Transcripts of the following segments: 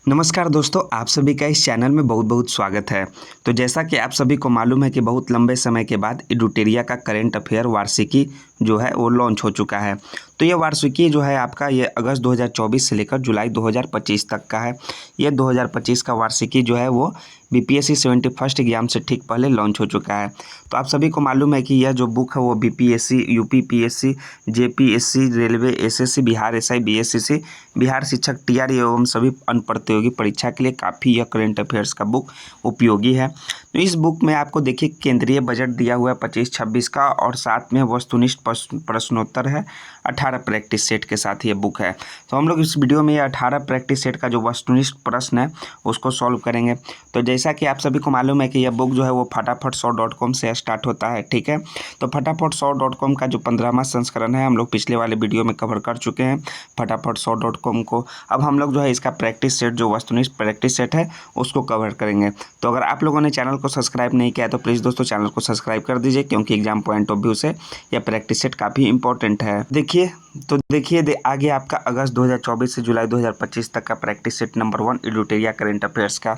नमस्कार दोस्तों, आप सभी का इस चैनल में बहुत बहुत स्वागत है। तो जैसा कि आप सभी को मालूम है कि बहुत लंबे समय के बाद एडुटेरिया का करंट अफेयर वार्षिकी जो है वो लॉन्च हो चुका है। तो ये वार्षिकी जो है आपका ये अगस्त 2024 से लेकर जुलाई 2025 तक का है। ये 2025 का वार्षिकी जो है वो बीपीएससी 71st एग्जाम से ठीक पहले लॉन्च हो चुका है। तो आप सभी को मालूम है कि यह जो बुक है वो BPSC, UPPSC, JPSC, railway, SSC, Bihar SI, BSSC, Bihar शिक्षक, टीआरई एवं सभी अन्य प्रतियोगी परीक्षा के लिए काफ़ी यह करंट अफेयर्स का बुक उपयोगी है। तो इस बुक में आपको देखिए केंद्रीय बजट दिया हुआ है 25-26 का, और साथ में वस्तुनिष्ठ प्रश्नोत्तर है 18 प्रैक्टिस सेट के साथ ये बुक है। तो हम लोग इस वीडियो में ये 18 प्रैक्टिस सेट का जो वस्तुनिष्ठ प्रश्न है उसको सॉल्व करेंगे। तो जैसा कि आप सभी को मालूम है कि यह बुक जो है वो फटाफट 100.com से स्टार्ट होता है, ठीक है। तो फटाफट 100.com का जो 15वां संस्करण है हम लोग पिछले वाले वीडियो में कवर कर चुके हैं फटाफट 100.com को। अब हम लोग जो है इसका प्रैक्टिस सेट जो वस्तुनिष्ठ प्रैक्टिस सेट है उसको कवर करेंगे। तो अगर आप लोगों ने चैनल को सब्सक्राइब नहीं किया है तो प्लीज़ दोस्तों चैनल को सब्सक्राइब कर दीजिए, क्योंकि एग्जाम पॉइंट ऑफ व्यू से यह प्रैक्टिस सेट काफ़ी इंपॉर्टेंट है। देखिए आगे आपका अगस्त 2024 से जुलाई 2025 तक का प्रैक्टिस सेट नंबर 1 एडुटेरिया करंट अफेयर्स का।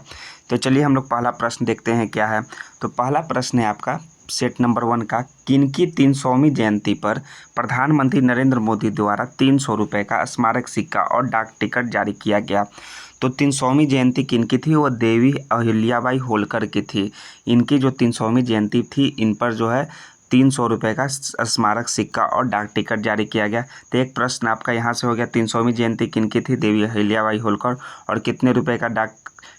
तो चलिए हम लोग पहला प्रश्न देखते हैं क्या है। तो पहला प्रश्न है आपका सेट नंबर 1 का, किनकी 300वीं जयंती पर प्रधानमंत्री नरेंद्र मोदी द्वारा 300 रुपये का स्मारक सिक्का और डाक टिकट जारी किया गया। तो 300वीं जयंती किनकी थी? वो देवी अहिल्याबाई होलकर की थी। इनकी जो 300वीं जयंती थी इन पर जो है 300 रुपये का स्मारक सिक्का और डाक टिकट जारी किया गया। तो एक प्रश्न आपका यहाँ से हो गया, 300वीं जयंती किनकी थी? देवी अहिल्याबाई होलकर। और कितने रुपए का डाक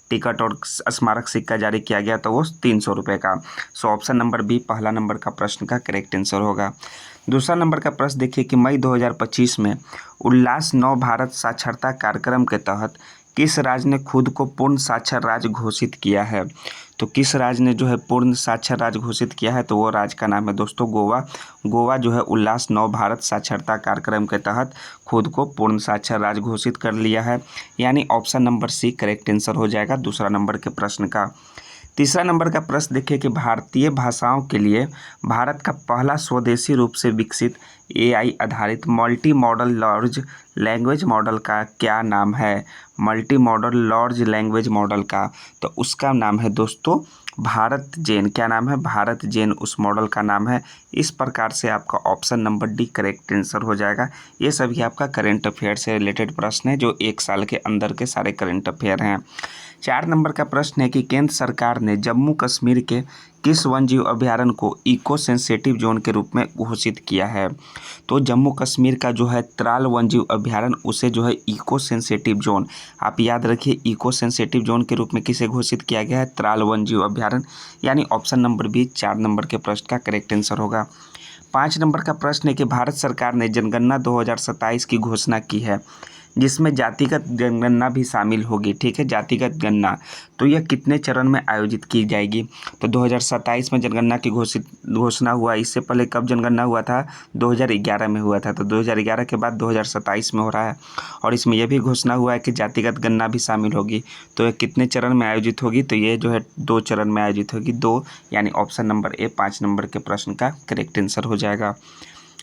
टिकट और स्मारक सिक्का जारी किया गया? तो वो 300 रुपये का। सो ऑप्शन नंबर बी पहला नंबर का प्रश्न का करेक्ट आंसर होगा। दूसरा नंबर का प्रश्न देखिए कि मई 2025 में उल्लास नव भारत साक्षरता कार्यक्रम के तहत किस राज्य ने खुद को पूर्ण साक्षर राज्य घोषित किया है? तो किस राज्य ने जो है पूर्ण साक्षर राज्य घोषित किया है? तो वो राज्य का नाम है दोस्तों गोवा। गोवा जो है उल्लास नव भारत साक्षरता कार्यक्रम के तहत खुद को पूर्ण साक्षर राज्य घोषित कर लिया है। यानी option number C correct answer हो जाएगा दूसरा नंबर के प्रश्न का। तीसरा नंबर का प्रश्न देखिए कि भारतीय भाषाओं के लिए भारत का पहला स्वदेशी रूप से विकसित एआई आधारित multi modal large language model का क्या नाम है? Multi modal large language model का तो उसका नाम है दोस्तों भारत जेन। क्या नाम है? भारत जेन उस मॉडल का नाम है। इस प्रकार से आपका option number D correct answer हो जाएगा। ये सभी आपका करंट अफेयर से रिलेटेड प्रश्न है जो एक साल के अंदर के सारे करंट अफेयर हैं। 4 नंबर का प्रश्न है कि केंद्र सरकार ने जम्मू कश्मीर के किस वन्यजीव अभयारण्य को इको सेंसिटिव जोन के रूप में घोषित किया है? तो जम्मू कश्मीर का जो है त्राल वन्यजीव अभयारण्य उसे जो है इको सेंसिटिव जोन, आप याद रखिए इको सेंसिटिव जोन के रूप में किसे घोषित किया गया है? त्राल वन्यजीव अभयारण्य। यानी ऑप्शन नंबर बी 4 नंबर के प्रश्न का करेक्ट आंसर होगा। 5 नंबर का प्रश्न है कि भारत सरकार ने जनगणना 2027 की घोषणा की है जिसमें जातिगत जनगणना भी शामिल होगी, ठीक है, जातिगत गणना। तो यह कितने चरण में आयोजित की जाएगी? तो 2027 में जनगणना की घोषणा हुआ। इससे पहले कब जनगणना हुआ था? 2011 में हुआ था। तो 2011 के बाद 2027 में हो रहा है, और इसमें यह भी घोषणा हुआ है कि जातिगत गणना भी शामिल होगी। तो यह कितने चरण में आयोजित होगी? तो ये जो है 2 चरण में आयोजित होगी, 2। यानी ऑप्शन नंबर ए 5 नंबर के प्रश्न का करेक्ट आंसर हो जाएगा।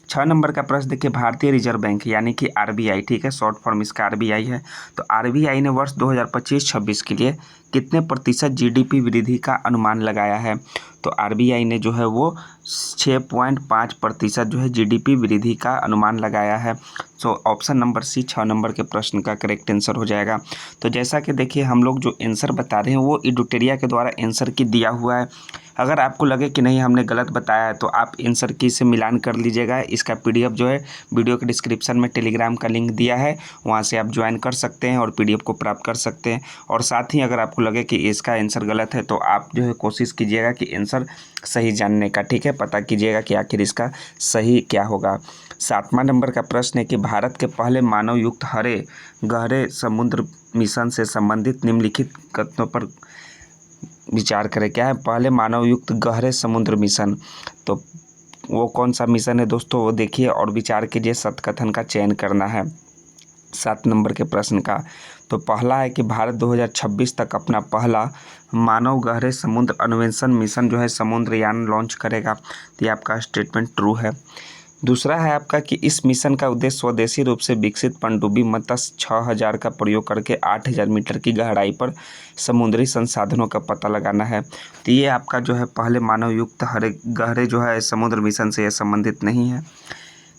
6 नंबर का प्रश्न देखिए भारतीय रिजर्व बैंक यानी कि आरबीआई, ठीक है, शॉर्ट फॉर्म इसका आरबीआई है। तो आरबीआई ने वर्ष 2025-26 के लिए कितने प्रतिशत जीडीपी वृद्धि का अनुमान लगाया है? तो आरबीआई ने जो है वो 6.5% जो है जीडीपी वृद्धि का अनुमान लगाया है। So option number C 6 number के प्रश्न का करेक्ट आंसर हो जाएगा। तो जैसा कि देखिए हम लोग जो आंसर बता रहे हैं वो एडुटेरिया के द्वारा आंसर की दिया हुआ है। अगर आपको लगे कि नहीं हमने गलत बताया है तो आप आंसर की से मिलान कर लीजिएगा। इसका पीडीएफ जो है वीडियो के डिस्क्रिप्शन में टेलीग्राम का लिंक दिया है, वहाँ से आप ज्वाइन कर सकते हैं और पीडीएफ को प्राप्त कर सकते हैं। और साथ ही अगर आपको लगे कि इसका आंसर गलत है तो आप जो है कोशिश कीजिएगा कि आंसर सही जानने का, ठीक है, पता कीजिएगा कि आखिर इसका सही क्या होगा। 7वां नंबर का प्रश्न है कि भारत के पहले मानव युक्त हरे गहरे समुद्र मिशन से संबंधित निम्नलिखित कथनों पर विचार करें। क्या है? पहले मानव युक्त गहरे समुद्र मिशन। तो वो कौन सा मिशन है दोस्तों? वो देखिए और विचार कीजिए, सत्कथन का चयन करना है 7 नंबर के प्रश्न का। तो पहला है कि भारत 2026 तक अपना पहला मानव गहरे समुद्र अन्वेषण मिशन जो है समुद्रयान लॉन्च करेगा। तो ये आपका स्टेटमेंट ट्रू है। दूसरा है आपका कि इस मिशन का उद्देश्य स्वदेशी रूप से विकसित पनडुब्बी मत्स्य 6000 का प्रयोग करके 8000 मीटर की गहराई पर समुद्री संसाधनों का पता लगाना है। तो ये आपका जो है पहले मानव युक्त हरे गहरे जो है समुद्र मिशन से यह संबंधित नहीं है।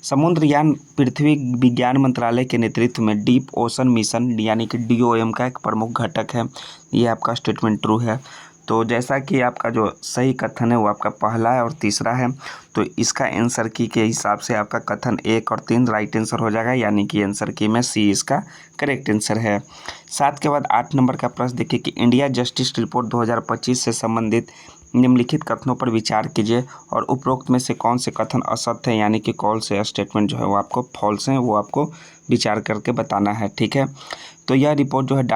समुद्रयान पृथ्वी विज्ञान मंत्रालय के नेतृत्व में डीप ओशन मिशन यानी कि DOM का एक प्रमुख घटक है। ये आपका स्टेटमेंट ट्रू है। तो जैसा कि आपका जो सही कथन है वो आपका पहला है और तीसरा है, तो इसका आंसर की के हिसाब से आपका कथन 1 और 3 राइट आंसर हो जाएगा, यानी कि आंसर की में सी इसका करेक्ट आंसर है। 7 के बाद 8 नंबर का प्रश्न देखिए कि इंडिया जस्टिस रिपोर्ट 2025 से संबंधित निम्नलिखित कथनों पर विचार कीजिए और उपरोक्त में से कौन से कथन असत्य हैं, यानी कि कौन से स्टेटमेंट जो है वो आपको फॉल्स हैं, वो आपको विचार करके बताना है। ठीक है, तो यह रिपोर्ट जो है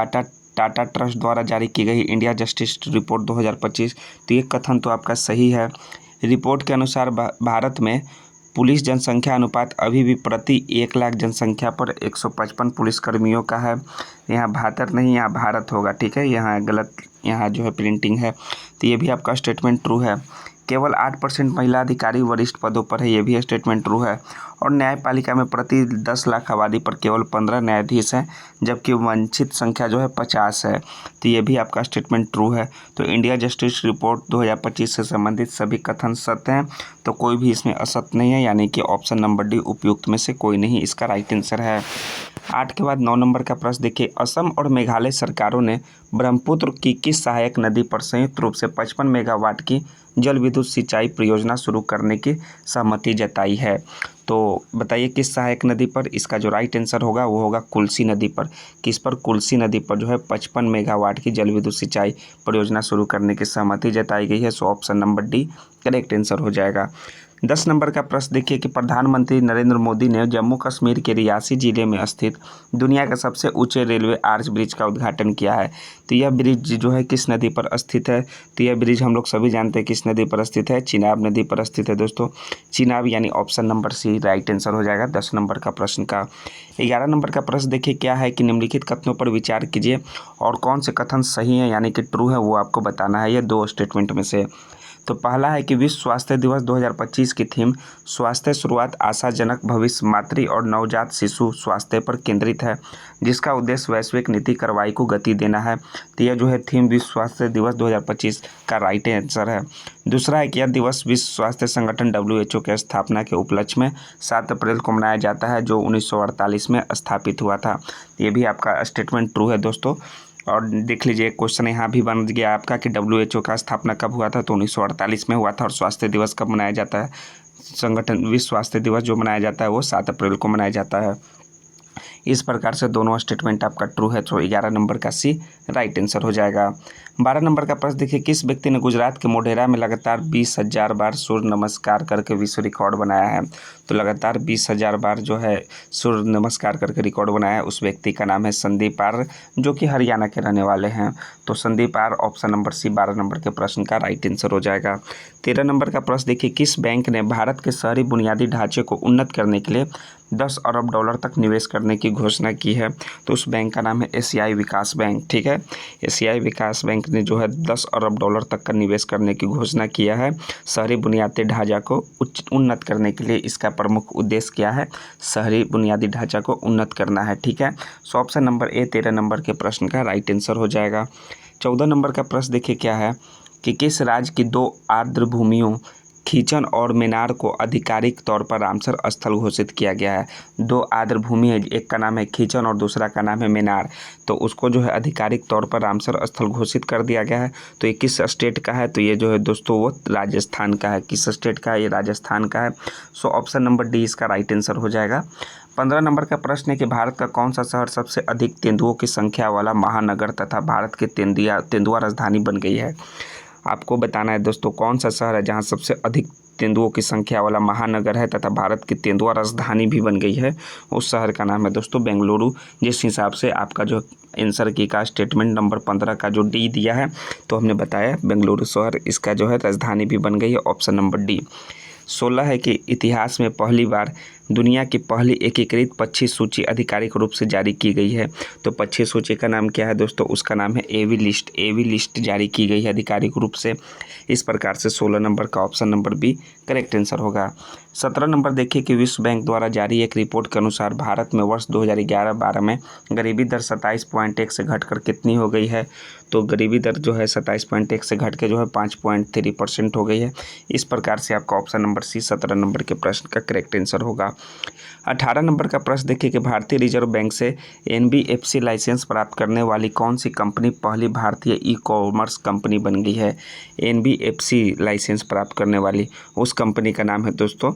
टाटा ट्रस्ट द्वारा जारी की गई इंडिया जस्टिस रिपोर्ट 2025, तो ये कथन तो आपका सही है। रिपोर्ट के अनुसार भारत में पुलिस जनसंख्या अनुपात अभी भी प्रति 1 लाख जनसंख्या पर 155 पुलिसकर्मियों का है। यहाँ भारत नहीं, यहाँ भारत होगा। ठीक है, यहाँ गलत, यहाँ जो है प्रिंटिंग है। तो ये भी आपका स्टेटमेंट ट्रू है। केवल 8% महिला अधिकारी वरिष्ठ पदों पर है, ये भी स्टेटमेंट ट्रू है। और न्यायपालिका में प्रति 10 लाख आबादी पर केवल 15 न्यायाधीश हैं, जबकि वांछित संख्या जो है 50 है। तो ये भी आपका स्टेटमेंट ट्रू है। तो इंडिया जस्टिस रिपोर्ट 2025 से संबंधित सभी कथन सत्य हैं, तो कोई भी इसमें असत्य नहीं है, यानी कि ऑप्शन नंबर डी उपयुक्त में से कोई नहीं इसका राइट आंसर है। 8 के बाद 9 नंबर का प्रश्न देखिए, असम और मेघालय सरकारों ने ब्रह्मपुत्र की किस सहायक नदी पर संयुक्त रूप से 55 मेगावाट की जल विद्युत सिंचाई परियोजना शुरू करने की सहमति जताई है? तो बताइए किस सहायक नदी पर? इसका जो राइट आंसर होगा वो होगा कुल्सी नदी पर। किस पर? कुल्सी नदी पर जो है 55 मेगावाट की जल विद्युत सिंचाई परियोजना शुरू करने की सहमति जताई गई है। So option number D correct answer हो जाएगा। 10 नंबर का प्रश्न देखिए कि प्रधानमंत्री नरेंद्र मोदी ने जम्मू कश्मीर के रियासी जिले में स्थित दुनिया के सबसे ऊंचे रेलवे आर्च ब्रिज का उद्घाटन किया है। तो यह ब्रिज जो है किस नदी पर स्थित है? तो यह ब्रिज हम लोग सभी जानते हैं किस नदी पर स्थित है, चिनाब नदी पर स्थित है दोस्तों। चिनाब यानी option number C right answer हो जाएगा 10 नंबर का प्रश्न का। 11 नंबर का प्रश्न देखिए क्या है कि निम्नलिखित कथनों पर विचार कीजिए और कौन से कथन सही है यानी कि ट्रू है वो आपको बताना है। ये 2 स्टेटमेंट में से। तो पहला है कि विश्व स्वास्थ्य दिवस 2025 की थीम स्वास्थ्य शुरुआत आशाजनक भविष्य मातृ और नवजात शिशु स्वास्थ्य पर केंद्रित है, जिसका उद्देश्य वैश्विक नीति कार्रवाई को गति देना है। तो यह जो है थीम विश्व स्वास्थ्य दिवस 2025 का राइट आंसर है। दूसरा है कि यह दिवस विश्व स्वास्थ्य संगठन WHO के स्थापना के उपलक्ष्य में 7 अप्रैल को मनाया जाता है, जो 1948 में स्थापित हुआ था। ये भी आपका स्टेटमेंट ट्रू है दोस्तों। और देख लीजिए क्वेश्चन यहाँ भी बन गया आपका कि WHO का स्थापना कब हुआ था? तो 1948 में हुआ था। और स्वास्थ्य दिवस कब मनाया जाता है? संगठन विश्व स्वास्थ्य दिवस जो मनाया जाता है वो 7 अप्रैल को मनाया जाता है। इस प्रकार से दोनों स्टेटमेंट आपका ट्रू है, तो 11 नंबर का सी राइट आंसर हो जाएगा। 12 नंबर का प्रश्न देखिए, किस व्यक्ति ने गुजरात के मोढेरा में लगातार 20,000 बार सूर्य नमस्कार करके विश्व रिकॉर्ड बनाया है? तो लगातार 20,000 बार जो है सूर्य नमस्कार करके रिकॉर्ड बनाया है, उस व्यक्ति का नाम है संदीप आर, जो कि हरियाणा के रहने वाले हैं। तो संदीप आर ऑप्शन नंबर सी 12 नंबर के प्रश्न का राइट आंसर हो जाएगा। 13 नंबर का प्रश्न देखिए, किस बैंक ने भारत के शहरी बुनियादी ढांचे को उन्नत करने के लिए 10 अरब डॉलर तक निवेश करने की घोषणा की है? तो उस बैंक का नाम है एशियाई विकास बैंक। ठीक है, एशियाई विकास बैंक ने जो है 10 अरब डॉलर तक का निवेश करने की घोषणा किया है शहरी बुनियादी ढांचा को उन्नत करने के लिए। इसका प्रमुख उद्देश्य क्या है? शहरी बुनियादी ढांचा को उन्नत करना है। ठीक है, so option number A 13 number के प्रश्न का राइट आंसर हो जाएगा। 14 नंबर का प्रश्न देखिए क्या है कि किस राज्य की 2 आर्द्र भूमियों खीचन और मेनार को आधिकारिक तौर पर रामसर स्थल घोषित किया गया है? 2 आर्द्र भूमि है, एक का नाम है खीचन और दूसरा का नाम है मेनार, तो उसको जो है आधिकारिक तौर पर रामसर स्थल घोषित कर दिया गया है। तो ये किस स्टेट का है? तो ये जो है दोस्तों वो राजस्थान का है। किस स्टेट का है? ये राजस्थान का है। सो ऑप्शन नंबर डी इसका राइट आंसर हो जाएगा। 15 नंबर का प्रश्न है कि भारत का कौन सा शहर सबसे अधिक तेंदुओं की संख्या वाला महानगर तथा भारत के तेंदुआ राजधानी बन गई है? आपको बताना है दोस्तों कौन सा शहर है जहां सबसे अधिक तेंदुओं की संख्या वाला महानगर है तथा भारत की तेंदुआ राजधानी भी बन गई है। उस शहर का नाम है दोस्तों बेंगलुरु। जिस हिसाब से आपका जो आंसर की का स्टेटमेंट नंबर 15 का जो डी दिया है, तो हमने बताया बेंगलुरु शहर इसका जो है राजधानी भी बन गई है, ऑप्शन नंबर डी। 16 है कि इतिहास में पहली बार दुनिया की पहली एकीकृत पक्षी सूची आधिकारिक रूप से जारी की गई है। तो पक्षी सूची का नाम क्या है दोस्तों? उसका नाम है एवी लिस्ट जारी की गई है आधिकारिक रूप से। इस प्रकार से 16 नंबर का option number B correct answer होगा। 17 नंबर देखिए कि विश्व बैंक द्वारा जारी एक रिपोर्ट के अनुसार भारत में वर्ष 2011-12 में गरीबी दर 27.1 से घटकर कितनी हो गई है। तो गरीबी दर जो है 27.1 से घट के जो है 5.3% हो गई है। इस प्रकार से आपका ऑप्शन नंबर सी 17 नंबर के प्रश्न का करेक्ट आंसर होगा। 18 नंबर का प्रश्न देखिए कि भारतीय रिजर्व बैंक से NBFC लाइसेंस प्राप्त करने वाली कौन सी कंपनी पहली भारतीय ई-कॉमर्स कंपनी बन गई है। NBFC लाइसेंस प्राप्त करने वाली उस कंपनी का नाम है दोस्तों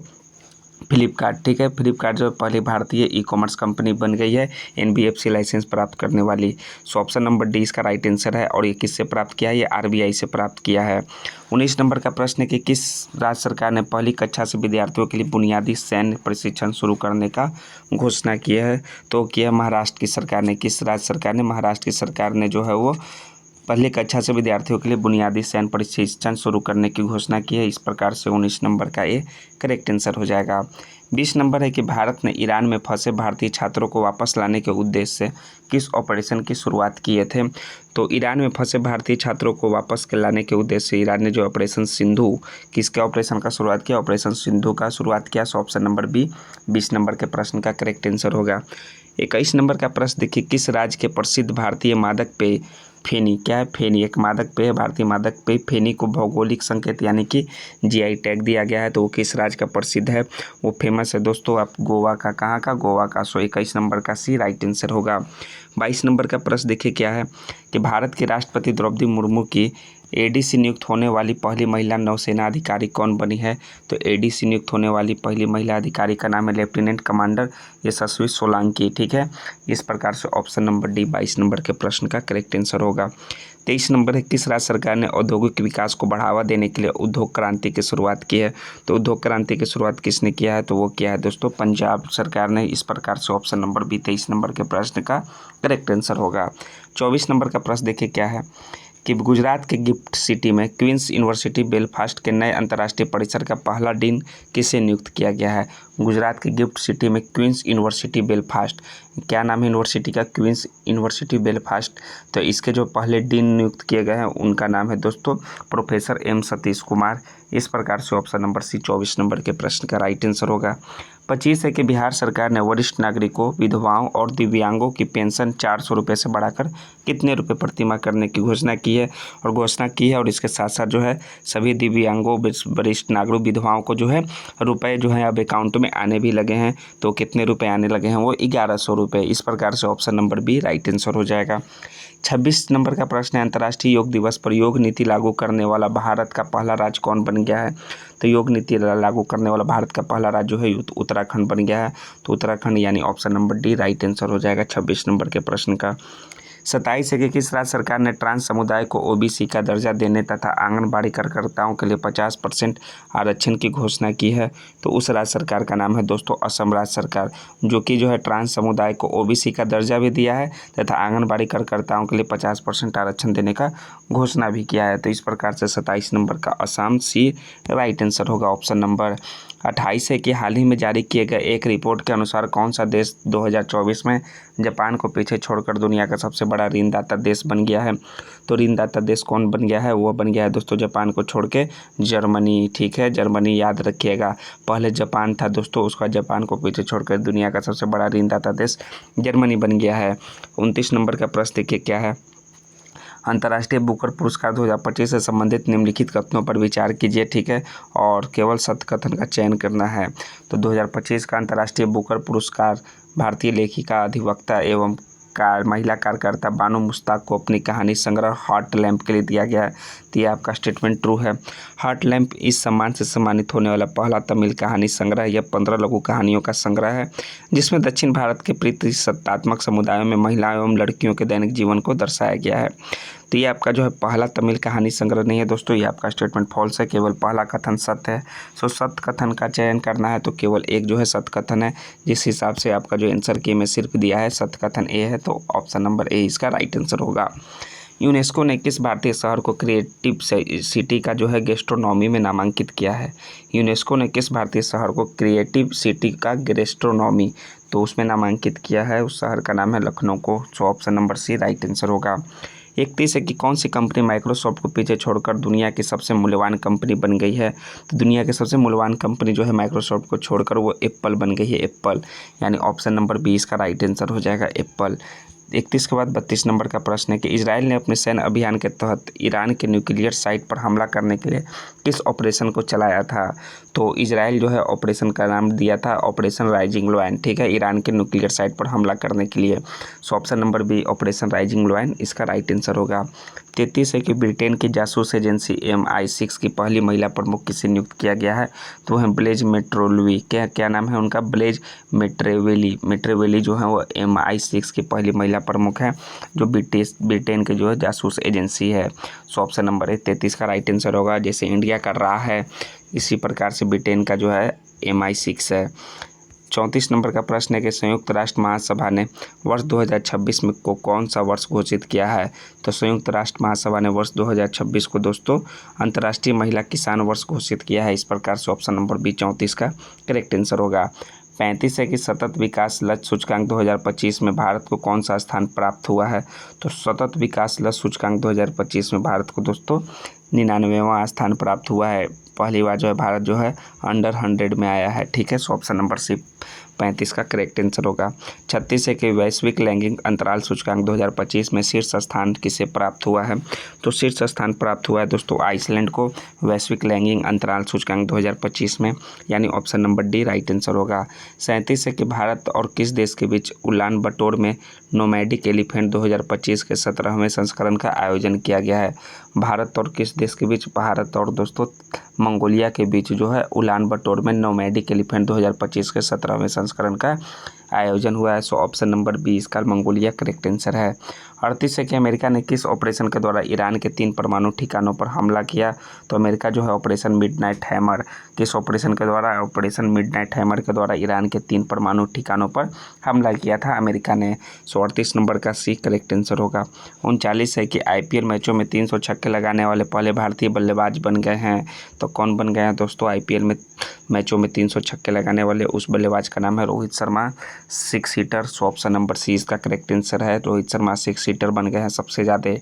फ्लिपकार्ट। ठीक है, फ्लिपकार्ट जो पहली भारतीय ई-कॉमर्स कंपनी बन गई है NBFC लाइसेंस प्राप्त करने वाली। सो ऑप्शन नंबर डी इसका राइट आंसर है। और ये किससे प्राप्त किया है, ये RBI से प्राप्त किया है। 19 नंबर का प्रश्न है कि किस राज्य सरकार ने पहली कक्षा से विद्यार्थियों के लिए बुनियादी सैन्य प्रशिक्षण शुरू करने का घोषणा की है। तो किया महाराष्ट्र की सरकार ने। किस राज्य सरकार ने, महाराष्ट्र की सरकार ने जो है वो पहली कक्षा से विद्यार्थियों के लिए बुनियादी सैन्य प्रशिक्षण शुरू करने की घोषणा की है। इस प्रकार से 19 नंबर का ये करेक्ट आंसर हो जाएगा। 20 नंबर है कि भारत ने ईरान में फंसे भारतीय छात्रों को वापस लाने के उद्देश्य से किस ऑपरेशन की शुरुआत किए थे। तो ईरान में फंसे भारतीय छात्रों को वापस लाने के उद्देश्य से ईरान ने जो ऑपरेशन सिंधु, किसके ऑपरेशन का शुरुआत किया, ऑपरेशन सिंधु का शुरुआत किया। So option number B 20 number के प्रश्न का करेक्ट आंसर होगा। 21 नंबर का प्रश्न देखिए, किस राज्य के प्रसिद्ध भारतीय मादक पेय फेनी, क्या है फेनी, एक मादक पेय, भारतीय मादक पेय फेनी को भौगोलिक संकेत यानी कि GI टैग दिया गया है। तो वो किस राज्य का प्रसिद्ध है, वो फेमस है दोस्तों आप गोवा का। कहाँ का, गोवा का। सो 21 नंबर का सी राइट आंसर होगा। 22 नंबर का प्रश्न देखिए क्या है कि भारत के राष्ट्रपति द्रौपदी मुर्मू की ADC नियुक्त होने वाली पहली महिला नौसेना अधिकारी कौन बनी है। तो ADC नियुक्त होने वाली पहली महिला अधिकारी का नाम है लेफ्टिनेंट कमांडर यशस्वी सोलंकी। ठीक है, इस प्रकार से ऑप्शन नंबर डी 22 नंबर के प्रश्न का करेक्ट आंसर होगा। 23 नंबर है, किस राज्य सरकार ने औद्योगिक विकास को बढ़ावा देने के लिए उद्योग क्रांति की शुरुआत की है। तो उद्योग क्रांति की शुरुआत किसने किया है, तो वो किया है दोस्तों पंजाब सरकार ने। इस प्रकार से ऑप्शन नंबर बी 23 नंबर के प्रश्न का करेक्ट आंसर होगा। 24 नंबर का प्रश्न देखिए क्या है कि गुजरात के गिफ्ट सिटी में क्वींस यूनिवर्सिटी बेलफास्ट के नए अंतर्राष्ट्रीय परिसर का पहला डीन किसे नियुक्त किया गया है। गुजरात के गिफ्ट सिटी में क्वींस यूनिवर्सिटी बेलफास्ट, क्या नाम है यूनिवर्सिटी का, क्वींस यूनिवर्सिटी बेलफास्ट। तो इसके जो पहले डीन नियुक्त किए गए हैं उनका नाम है दोस्तों प्रोफेसर M सतीश कुमार। इस प्रकार से ऑप्शन नंबर सी 24 नंबर के प्रश्न का राइट आंसर होगा। 25 है कि बिहार सरकार ने वरिष्ठ नागरिकों, विधवाओं और दिव्यांगों की पेंशन 400 रुपये से बढ़ाकर कितने रुपये प्रतिमाह करने की घोषणा की है। और इसके साथ साथ जो है सभी दिव्यांगों, वरिष्ठ नागरिक, विधवाओं को जो है रुपए जो है अब अकाउंट में आने भी लगे हैं। तो कितने रुपए आने लगे हैं, वो 1100 रुपये। इस प्रकार से option number B right answer हो जाएगा। 26 नंबर का प्रश्न है, अंतर्राष्ट्रीय योग दिवस पर योग नीति लागू करने वाला भारत का पहला राज्य कौन बन गया है। तो योग नीति लागू करने वाला भारत का पहला राज्य जो है उत्तराखंड बन गया है। तो उत्तराखंड यानी option number D right answer हो जाएगा 26 नंबर के प्रश्न का। 27 है कि किस राज्य सरकार ने ट्रांस समुदाय को OBC का दर्जा देने तथा आंगनबाड़ी कार्यकर्ताओं के लिए 50% आरक्षण की घोषणा की है। तो उस राज्य सरकार का नाम है दोस्तों असम राज्य सरकार, जो कि जो है ट्रांस समुदाय को OBC का दर्जा भी दिया है तथा आंगनबाड़ी कार्यकर्ताओं के लिए 50% आरक्षण देने का घोषणा भी किया है। तो इस प्रकार से 27 नंबर का असम सी राइट आंसर होगा। ऑप्शन नंबर 28 है कि हाल ही में जारी किए गए एक रिपोर्ट के अनुसार कौन सा देश 2024 में जापान को पीछे छोड़कर दुनिया का सबसे बड़ा ऋणदाता देश बन गया है। तो ऋणदाता देश कौन बन गया है, वो बन गया है दोस्तों जापान को छोड़ के जर्मनी। ठीक है, जर्मनी याद रखिएगा, पहले जापान था दोस्तों, उसका जापान को पीछे छोड़कर दुनिया का सबसे बड़ा ऋणदाता देश जर्मनी बन गया है। 29 नंबर का प्रश्न देखिए क्या है, अंतर्राष्ट्रीय बुकर पुरस्कार 2025 से संबंधित निम्नलिखित कथनों पर विचार कीजिए। ठीक है, और केवल सत्य कथन का चयन करना है। तो 2025 का अंतर्राष्ट्रीय बुकर पुरस्कार भारतीय लेखिका, अधिवक्ता एवं महिला कार्यकर्ता बानो मुश्ताक को अपनी कहानी संग्रह हार्ट लैम्प के लिए दिया गया है। तो ये आपका स्टेटमेंट ट्रू है। हार्ट लैम्प इस सम्मान से सम्मानित होने वाला पहला तमिल कहानी संग्रह। यह 15 लघु कहानियों का संग्रह है जिसमें दक्षिण भारत के प्रतिसत्तात्मक समुदायों में महिलाओं एवं लड़कियों के दैनिक जीवन को दर्शाया गया है। तो ये आपका जो है पहला तमिल कहानी संग्रह नहीं है दोस्तों, ये आपका स्टेटमेंट फॉल्स है, केवल पहला कथन सत्य है। सो सत्य कथन का चयन करना है तो केवल एक जो है सत्य कथन है, जिस हिसाब से आपका जो आंसर की में सिर्फ दिया है सत्य कथन ए है। तो ऑप्शन नंबर ए इसका राइट आंसर होगा। यूनेस्को ने किस भारतीय शहर को क्रिएटिव सिटी का जो है गैस्ट्रोनॉमी में नामांकित किया है। यूनेस्को ने किस भारतीय शहर को क्रिएटिव सिटी का गैस्ट्रोनॉमी तो उसमें नामांकित किया है, उस शहर का नाम है लखनऊ को। So option number C right answer होगा। 31 है कि कौन सी कंपनी माइक्रोसॉफ्ट को पीछे छोड़कर दुनिया की सबसे मूल्यवान कंपनी बन गई है। तो दुनिया की सबसे मूल्यवान कंपनी जो है माइक्रोसॉफ्ट को छोड़कर वो एप्पल बन गई है, एप्पल, यानी ऑप्शन नंबर बी इसका राइट आंसर हो जाएगा, एप्पल। 31 के बाद 32 नंबर का प्रश्न है कि इजराइल ने अपने सैन्य अभियान के तहत ईरान के न्यूक्लियर साइट पर हमला करने के लिए किस ऑपरेशन को चलाया था। तो इजराइल जो है ऑपरेशन का नाम दिया था ऑपरेशन राइजिंग लायन, ठीक है, ईरान के न्यूक्लियर साइट पर हमला करने के लिए। So option number B operation rising lion इसका राइट आंसर होगा। 33 है कि ब्रिटेन की जासूस एजेंसी MI6 की पहली महिला प्रमुख किसे नियुक्त किया गया है। तो वह ब्लेज मेट्रोवेली, क्या नाम है उनका, ब्लेज मेट्रोवेली जो है वो MI6 की पहली महिला प्रमुख है, जो ब्रिटेन के जो है जासूस एजेंसी है। सो ऑप्शन नंबर 33 का राइट आंसर होगा। जैसे इंडिया कर रहा है इसी प्रकार से ब्रिटेन का जो है MI6 है। 34 नंबर का प्रश्न है कि संयुक्त राष्ट्र महासभा ने वर्ष 2026 में को कौन सा वर्ष घोषित किया है। तो संयुक्त राष्ट्र महासभा ने वर्ष 2026 को दोस्तों अंतर्राष्ट्रीय महिला किसान वर्ष घोषित किया है। इस प्रकार से ऑप्शन नंबर बी 34 का करेक्ट आंसर होगा। 35 है कि सतत विकास लक्ष्य सूचकांक 2025 में भारत को कौन सा स्थान प्राप्त हुआ है। तो सतत विकास लक्ष्य सूचकांक 2025 में भारत को दोस्तों 99वां स्थान प्राप्त हुआ है। पहली बार जो है भारत जो है अंडर 100 में आया है, ठीक है। सो ऑप्शन नंबर सी 35 का करेक्ट आंसर होगा। 36 है कि वैश्विक लैंगिक अंतराल सूचकांक 2025 में शीर्ष स्थान किसे प्राप्त हुआ है। तो शीर्ष स्थान प्राप्त हुआ है दोस्तों आइसलैंड को वैश्विक लैंगिक अंतराल सूचकांक 2025 में, यानी option number D right answer होगा। 37 है कि भारत और किस देश के बीच उलान बटोर में नोमैडिक एलिफेंट 2025 के 17वें संस्करण का आयोजन किया गया है। भारत और किस देश के बीच, भारत और दोस्तों मंगोलिया के बीच जो है उलान बटोर में नोमैडिक एलिफेंट 2025 के 17वें संस्करण का आयोजन हुआ है। सो ऑप्शन नंबर बी इसका मंगोलिया करेक्ट आंसर है। 38 है कि अमेरिका ने किस ऑपरेशन के द्वारा ईरान के 3 परमाणु ठिकानों पर हमला किया। तो अमेरिका जो है ऑपरेशन मिडनाइट हैमर, किस ऑपरेशन के द्वारा, ऑपरेशन मिडनाइट हैमर के द्वारा ईरान के 3 परमाणु ठिकानों पर हमला किया था अमेरिका ने। सो 38 नंबर का सी करेक्ट आंसर होगा। 39 है कि IPL मैचों में 300 छक्के लगाने वाले पहले भारतीय बल्लेबाज बन गए हैं। तो कौन बन गए हैं दोस्तों IPL मैचों में 300 छक्के लगाने वाले उस बल्लेबाज का नाम है Rohit Sharma, 6 seater. So option number C इसका करेक्ट आंसर है। रोहित शर्मा 6 सीटर बन गए हैं सबसे ज़्यादा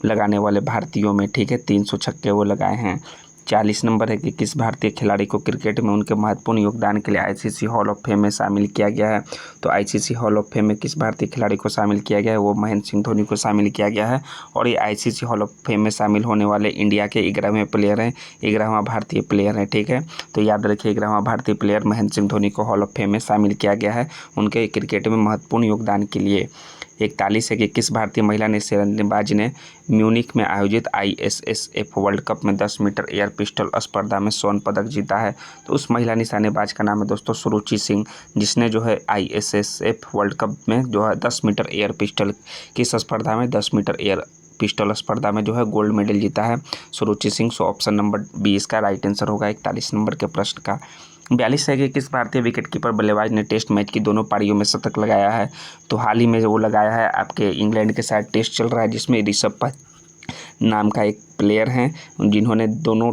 लगाने वाले भारतीयों में, ठीक है, 300 छक्के वो लगाए हैं। 40 नंबर है कि किस भारतीय खिलाड़ी को क्रिकेट में उनके महत्वपूर्ण योगदान के लिए ICC हॉल ऑफ फेम में शामिल किया गया है। तो ICC हॉल ऑफ फेम में किस भारतीय खिलाड़ी को शामिल किया गया है, वो महेंद्र सिंह धोनी को शामिल किया गया है। और ये ICC हॉल ऑफ फेम में शामिल होने वाले इंडिया के 11वें प्लेयर हैं, 11वां भारतीय प्लेयर हैं, ठीक है। तो याद रखिए 11वां भारतीय प्लेयर महेंद्र सिंह धोनी को हॉल ऑफ फेम में शामिल किया गया है उनके क्रिकेट में महत्वपूर्ण योगदान के लिए। 41 है कि किस भारतीय महिला निशानेबाज ने म्यूनिख में आयोजित ISSF वर्ल्ड कप में 10 मीटर एयर पिस्टल स्पर्धा में स्वर्ण पदक जीता है। तो उस महिला निशानेबाज का नाम है दोस्तों सुरुचि सिंह, जिसने जो है ISSF वर्ल्ड कप में जो है 10 मीटर एयर पिस्टल किस स्पर्धा में 10 मीटर एयर पिस्टल स्पर्धा में जो है गोल्ड मेडल जीता है सुरुचि सिंह। सो ऑप्शन नंबर 20 का राइट आंसर होगा 41 नंबर के प्रश्न का। 42 है कि किस भारतीय विकेटकीपर बल्लेबाज ने टेस्ट मैच की दोनों पारियों में शतक लगाया है। तो हाल ही में वो लगाया है आपके इंग्लैंड के साथ टेस्ट चल रहा है जिसमें ऋषभ पंत नाम का एक प्लेयर हैं जिन्होंने दोनों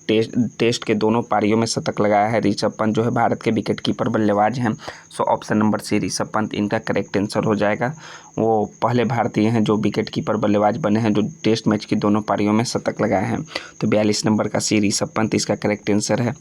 टेस्ट के दोनों पारियों में शतक लगाया है। ऋषभ पंत जो है भारत के विकेटकीपर बल्लेबाज हैं। So option number C Rishabh Pant इनका करेक्ट आंसर हो जाएगा। वो पहले भारतीय हैं जो विकेटकीपर बल्लेबाज बने हैं जो टेस्ट मैच की दोनों पारियों में शतक लगाए हैं। तो 42 नंबर का सी ऋषभ पंत इसका करेक्ट आंसर है।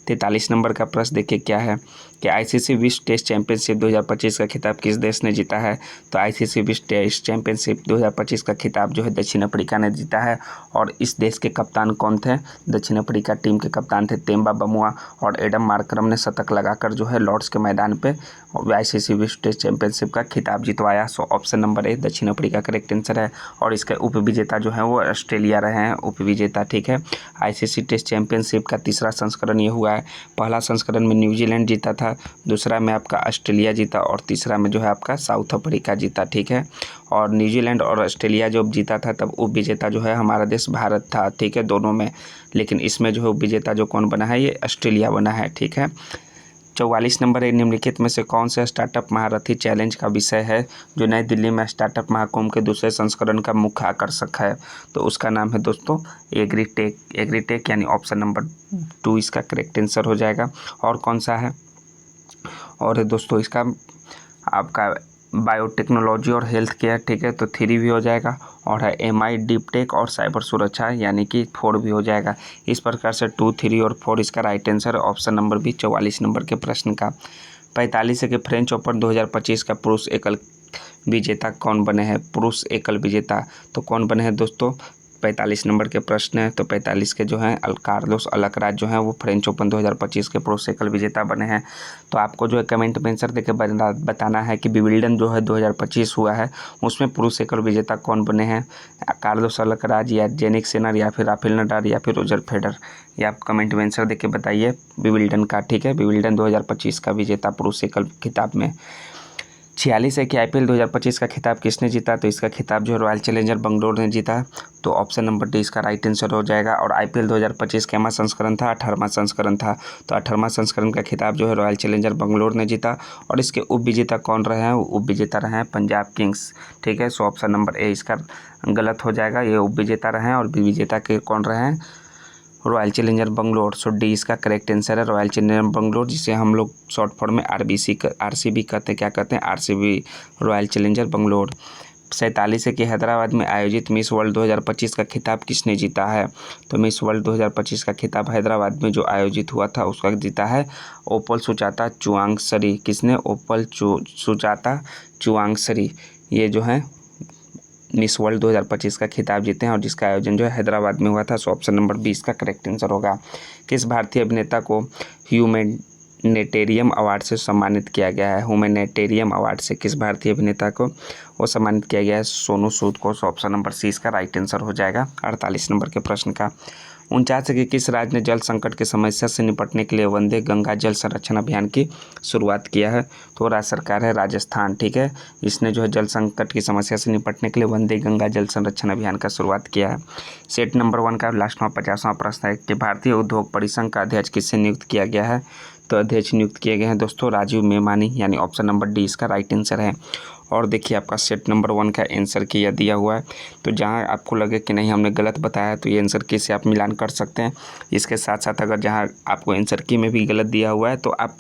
43 नंबर का प्रश्न देखिए क्या है कि ICC विश्व टेस्ट चैंपियनशिप 2025 का खिताब किस देश ने जीता है। तो ICC विश्व टेस्ट चैंपियनशिप 2025 का खिताब जो है दक्षिण अफ्रीका ने जीता है। और इस देश के कप्तान कौन थे, दक्षिण अफ्रीका टीम के कप्तान थे तेम्बा बमुआ और एडम मार्करम ने शतक लगाकर जो है लॉर्ड्स के मैदान पे ICC विश्व टेस्ट चैंपियनशिप का खिताब जितवाया। सो ऑप्शन नंबर ए दक्षिण अफ्रीका करेक्ट आंसर है। और इसके उपविजेता जो है वो ऑस्ट्रेलिया रहे हैं उपविजेता, ठीक है। ICC टेस्ट चैंपियनशिप का तीसरा संस्करण ये हुआ है। पहला संस्करण में न्यूजीलैंड जीता था, दूसरा में आपका ऑस्ट्रेलिया जीता और तीसरा में जो है आपका साउथ अफ्रीका जीता, ठीक है। और न्यूजीलैंड और ऑस्ट्रेलिया जब जीता था तब उपविजेता जो है हमारा देश भारत था, ठीक है, दोनों में। लेकिन इसमें जो है उपविजेता जो कौन बना है, ये ऑस्ट्रेलिया बना है, ठीक है। 44 नंबर है निम्नलिखित में से कौन से स्टार्टअप महारथी चैलेंज का विषय है जो नई दिल्ली में स्टार्टअप महाकुंभ के दूसरे संस्करण का मुख्य आकर्षक है। तो उसका नाम है दोस्तों एग्रीटेक यानी ऑप्शन नंबर 2 इसका करेक्ट आंसर हो जाएगा। और कौन सा है, और दोस्तों इसका आपका बायोटेक्नोलॉजी और हेल्थ केयर, ठीक है, तो 3 भी हो जाएगा। और है MI डीप टेक और साइबर सुरक्षा, यानी कि 4 भी हो जाएगा। इस प्रकार से 2, 3 और 4 इसका राइट आंसर है। ऑप्शन नंबर बी 44 नंबर के प्रश्न का। 45 है कि फ्रेंच ओपन 2025 का पुरुष एकल विजेता कौन बने हैं? पुरुष एकल विजेता तो कौन बने हैं दोस्तों? 45 नंबर के प्रश्न है। तो 45 के जो हैं कार्लोस अल्कराज जो हैं वो फ्रेंच ओपन 2025 के पुरुष एकल विजेता बने हैं। तो आपको जो है कमेंट में आंसर देके बताना है कि विंबलडन जो है 2025 हुआ है उसमें पुरुष एकल विजेता कौन बने हैं? कार्लोस अल्कराज या जेनिक सिनर या फिर राफेल नडाल या फिर रोजर फेडर। ये आप कमेंट में आंसर देके बताइए विंबलडन का, ठीक है। विंबलडन 2025 का विजेता पुरुष एकल खिताब में। 46 है कि IPL 2025 का खिताब किसने जीता? तो इसका खिताब जो है रॉयल चैलेंजर बेंगलोर ने जीता। तो ऑप्शन नंबर डी इसका राइट आंसर हो जाएगा। और IPL 2025 कैमा संस्करण था? 18वां संस्करण था। तो 18वां संस्करण का खिताब जो है रॉयल चैलेंजर बेंगलोर ने जीता। और इसके उप विजेता कौन रहे हैं? उप विजेता रहे हैं पंजाब किंग्स, ठीक है। सो ऑप्शन नंबर ए इसका गलत हो जाएगा। ये उप विजेता रहे हैं और विजेता के कौन रहे हैं? Royal Challenger Bangalore. So D इसका करेक्ट आंसर है, रॉयल चैलेंजर बेंगलोर, जिसे हम लोग शॉर्ट फॉर्म में RCB कहते हैं। क्या कहते हैं? RCB, royal Challenger Bangalore. 47 है कि हैदराबाद में आयोजित मिस वर्ल्ड 2025 का खिताब किसने जीता है? तो मिस वर्ल्ड 2025 का खिताब हैदराबाद में जो आयोजित हुआ था उसका जीता है ओपल सुजाता चुआंगसरी। किसने? ओपल सुजाता चुआंगसरी, ये जो है मिस वर्ल्ड 2025 का खिताब जीते हैं और जिसका आयोजन जो है हैदराबाद में हुआ था। सो ऑप्शन नंबर 20 का करेक्ट आंसर होगा। किस भारतीय अभिनेता को ह्यूमैनिटेरियम अवार्ड से सम्मानित किया गया है? ह्यूमैनिटेरियम अवार्ड से किस भारतीय अभिनेता को वो सम्मानित किया गया है? सोनू सूद को। सो ऑप्शन नंबर सी इसका राइट आंसर हो जाएगा 48 नंबर के प्रश्न का। 49 है कि किस राज्य ने जल संकट की समस्या से निपटने के लिए वंदे गंगा जल संरक्षण अभियान की शुरुआत किया है? तो राज्य सरकार है राजस्थान, ठीक है। इसने जो है जल संकट की समस्या से निपटने के लिए वंदे गंगा जल संरक्षण अभियान का शुरुआत किया है। सेट नंबर 1 का लास्टवां 50वां प्रश्न है कि भारतीय उद्योग परिसंघ का अध्यक्ष किससे नियुक्त किया गया है? तो अध्यक्ष नियुक्त किए गए हैं दोस्तों राजीव मेमानी, यानी ऑप्शन नंबर डी इसका राइट आंसर है। और देखिए आपका सेट नंबर 1 का आंसर किया दिया हुआ है। तो जहां आपको लगे कि नहीं हमने गलत बताया तो ये आंसर की से आप मिलान कर सकते हैं। इसके साथ साथ अगर जहां आपको आंसर की में भी गलत दिया हुआ है तो आप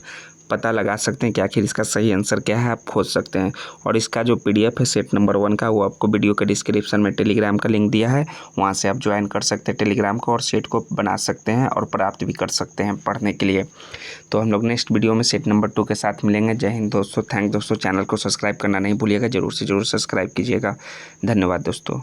पता लगा सकते हैं कि आखिर इसका सही आंसर क्या है, आप खोज सकते हैं। और इसका जो PDF है सेट नंबर 1 का वो आपको वीडियो के डिस्क्रिप्शन में टेलीग्राम का लिंक दिया है, वहाँ से आप ज्वाइन कर सकते हैं टेलीग्राम को और सेट को बना सकते हैं और प्राप्त भी कर सकते हैं पढ़ने के लिए। तो हम लोग नेक्स्ट वीडियो में सेट नंबर 2 के साथ मिलेंगे। जय हिंद दोस्तों, थैंक दोस्तों। चैनल को सब्सक्राइब करना नहीं भूलिएगा, ज़रूर से ज़रूर सब्सक्राइब कीजिएगा। धन्यवाद दोस्तों।